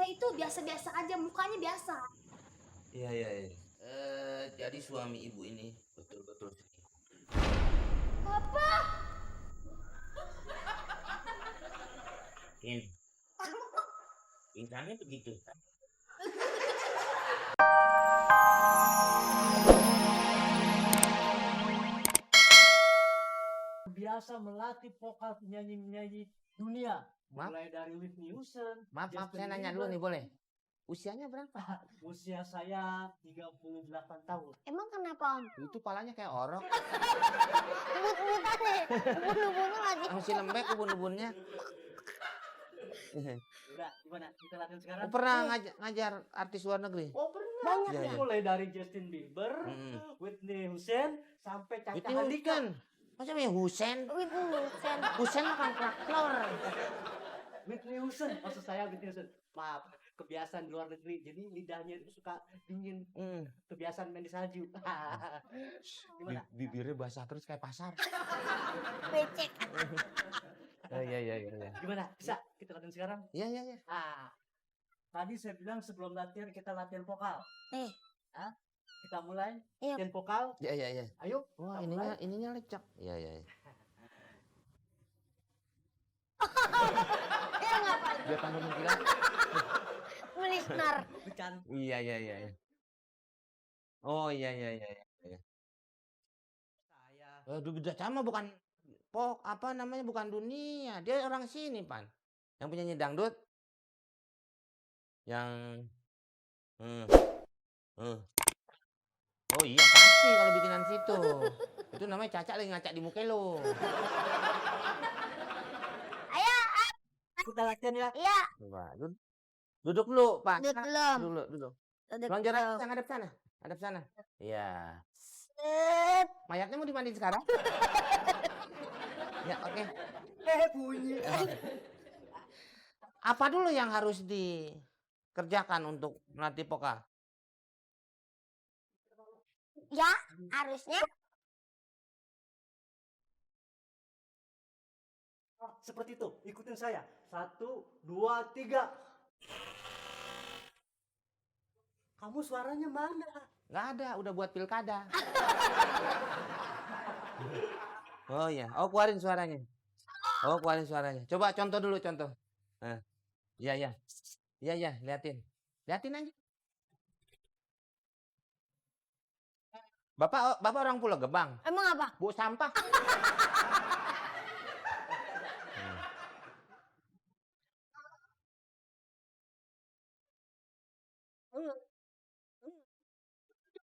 itu biasa-biasa aja, mukanya biasa. Iya, iya, iya. Jadi suami ibu ini betul-betul selingkuh. Bapak, Pingsannya begitu kan? Biasa melatih vokal penyanyi-penyanyi dunia. Maaf. Mulai dari Whitney Houston. Maaf, Justin saya nanya Bieber. dulu nih, boleh? Usianya berapa? Usia saya 38 tahun. emang kenapa Om? Itu palanya kayak orok. Ubun-ubunan nih, ubun-ubunnya lagi. Masih lembek ubun-ubunnya. Udah, gimana? Kita latihan sekarang? Pernah ngajar artis luar negeri? Oh, pernah. Banyak Iya, ya? iya. Mulai dari Justin Bieber, Whitney Houston, sampai Caca Whitney Handika. Houston. Masa namanya Husen? Whitney Houston. Husen makan kerak-telur. Whitney Houston, maksud saya Whitney Houston. Maaf, kebiasaan di luar negeri, jadi lidahnya itu suka dingin. Kebiasaan main di salju. Gimana? Bibirnya basah terus kayak pasar. Becek. Iya, iya, iya. Gimana? Bisa kita latihan sekarang? Iya, iya, iya. Tadi saya bilang sebelum latihan kita latihan vokal. Nih. Kita mulai Iya. latihan vokal. Iya, iya, iya. Ayo. Wah, kita ininya lecek. Iya, iya, iya. Dia ngapain? Dia tambah mengkilat. Melisnar. mulai. Iya, iya, iya. Oh, iya, iya, iya. Saya Duda Cama bukan bukan dunia. Dia orang sini, Pan. Yang penyanyi dangdut. Yang Oh iya, pasti kalau bikinan situ. Itu namanya Caca lagi ngacak di muka lo. Ayo, kita latihan ya. iya. Coba, duduk dulu, Pak. Duduk belum? Duduk. Duduk Lonjor belum. aja, ngadep sana. Ngadep sana. Iya. Set. Mayatnya mau dimandiin sekarang? Ya, oke. Bunyi. Apa dulu yang harus dikerjakan untuk melatih vokal? Ya, harusnya. Seperti itu. Ikutin saya. 1, 2, 3. Kamu suaranya mana? Nggak ada, udah buat pilkada. Oh iya, keluarin suaranya. Coba contoh dulu, contoh. Iya, liatin aja. Bapak orang Pulau Gebang. Emang apa? Bu sampah.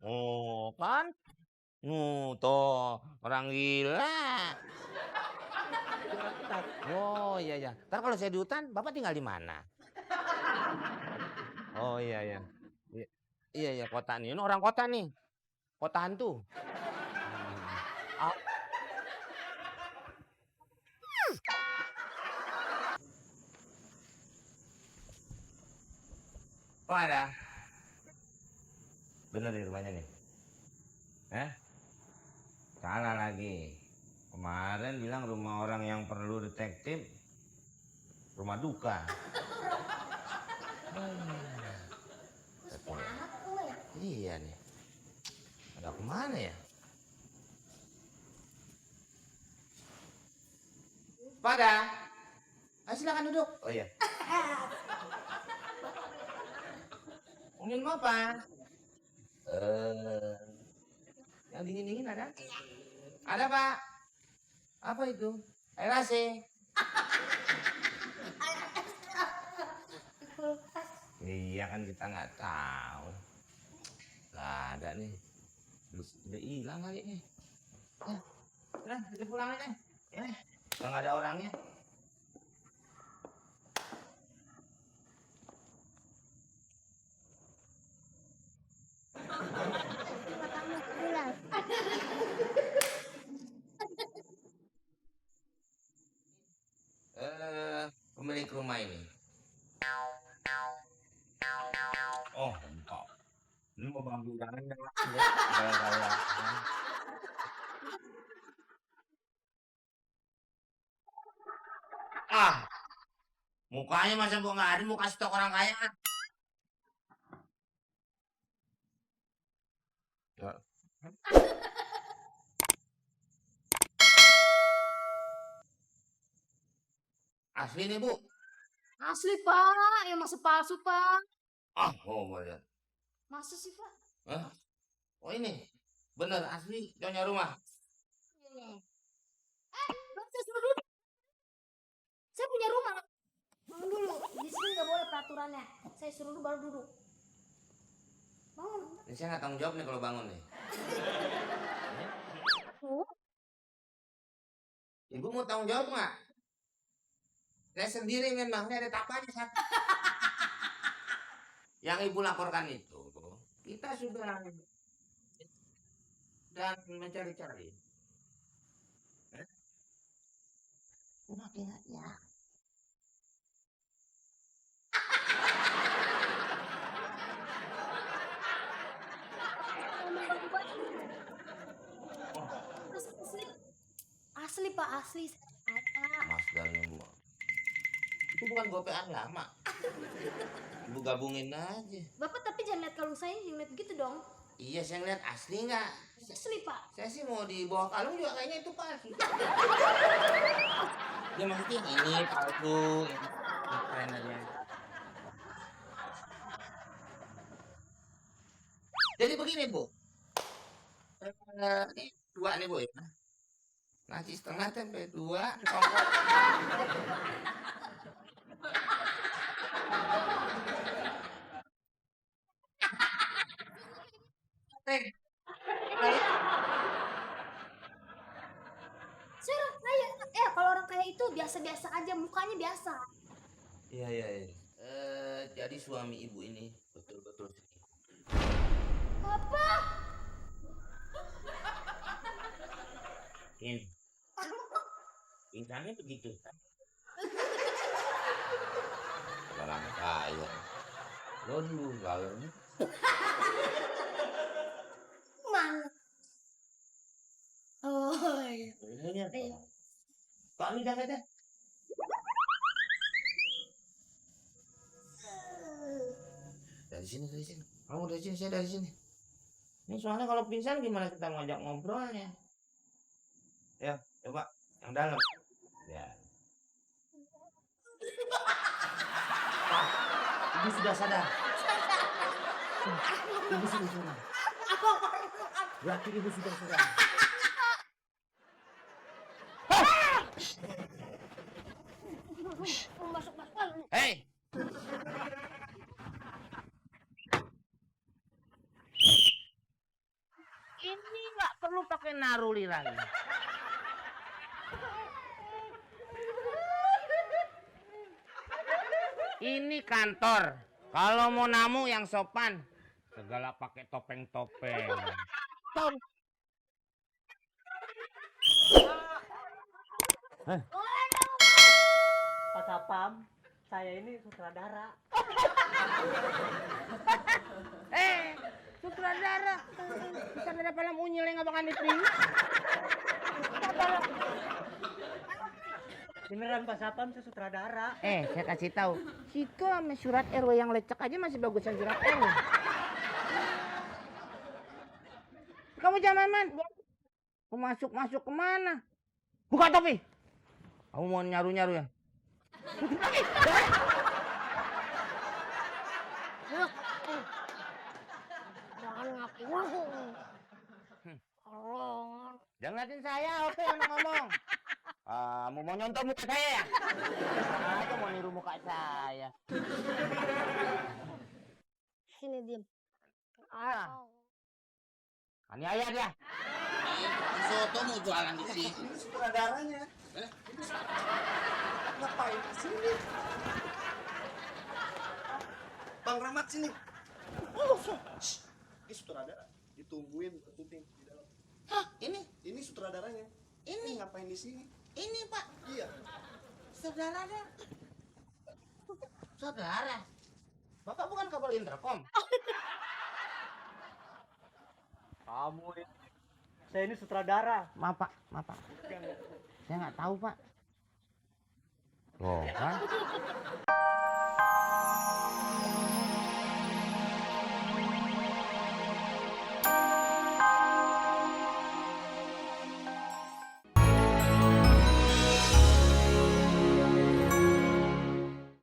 Oh, kan? Tuh, orang gila. Oh, iya. Ntar kalau saya di hutan, Bapak tinggal di mana? Oh, iya. Iya, kota nih. Ini orang kota nih. Kota hantu. Oh, ada. Bener di rumahnya nih. Salah lagi. Kemarin bilang rumah orang yang perlu detektif, rumah duka. Iya nih. Ada kemana ya? Pada. Ayo silakan duduk. Oh iya. Ingin apa? Yang dingin-dingin ada? Ada, Pak. Apa itu? Air AC. Iya kan kita nggak tahu. Nggak ada nih. Udah hilang kali nih. Udah, kita pulang aja. Nggak ada orangnya. Pemilik rumah ini. Oh, enggak. Ini mau bangun udara ya. Kayak Mukanya masa gua nggak ada, mau kasih tau orang kaya. Ya. Asli nih, Bu. Asli, Pak. Ya masa palsu, Pak? Ah, oh, gua lihat. Masa sih, Pak? Hah? Oh, ini. Bener, asli nyonya rumah. Bang, saya suruh duduk. Saya punya rumah. Bangun dulu. Di sini nggak boleh peraturannya. Saya suruh dulu baru duduk. Bangun. Ini saya nggak tanggung jawab nih kalau bangun nih. Ibu mau tanggung jawab nggak? Saya sendiri memang, ini ada tapanya satu. Yang ibu laporkan itu, kita sudah dan mencari-cari. Udah ya. Asli. Asli, Pak. Asli. Ada. Mas dari ibu. Itu bukan gopean lama. Ibu gabungin aja. Bapak tapi jangan lihat kalung saya, yang lihat gitu dong. Iya, saya ngeliat asli nggak? Asli, Pak. Saya sih mau di bawah kalung juga kayaknya itu palsu. Ya maksudnya ini palsu, ini keren aja. Jadi begini, Bu. Ini dua nih, Bu ya. Nasi setengah, tempe dua, tongkol. Saya orang kaya. Kalau orang kaya itu biasa-biasa aja, mukanya biasa. Iya, iya, iya. Jadi suami ibu ini betul-betul selingkuh. Apa? Pingsannya begitu kan? Orang kaya. Lo dulu galon. Mana? Oh, iya. Iya. Pak lu jangan deh. Dari sini, dari sini. Kamu dari sini, saya dari sini. Ini soalnya kalau pingsan gimana kita ngajak ngobrolnya? Ya, coba yang dalam. Ya. Ibu sudah sadar. Ibu sudah sadar. Berarti ibu sudah sadar. Masuk. Hei. Ini nggak perlu pakai naruli lagi. Ini kantor. Kalau mau namu yang sopan, segala pakai topeng-topeng. Pak Sapam, saya ini sutradara. Sutradara. Sutradara film unyil yang nggak bakal diterima. Beneran Pak Sapam, saya sutradara. Saya kasih tahu. Situ sama surat RW yang lecek aja masih bagusan surat RW. Kamu jangan main. Mau masuk kemana? Buka topi. Kamu mau nyaru-nyaru ya? Jangan ngaku-ngaku. Tolong. Jangan ngeliatin saya, oke yang ngomong. Kamu mau nyontoh muka saya ya? Aku mau niru muka saya. Sini diem. Aniaya dia. Soto mau jualan di sini. Ini sutradaranya. Ngapain di sini? Bang Rahmat sini. Ini sutradara. Ditungguin syuting di dalam. Hah, ini? Ini sutradaranya. Ini ngapain di sini? Ini Pak. Iya. Saudara. Saudara. Bapak bukan kabel interkom. Kamu ini. Saya ini sutradara. Maaf Pak. Saya nggak tahu Pak. Loh kan?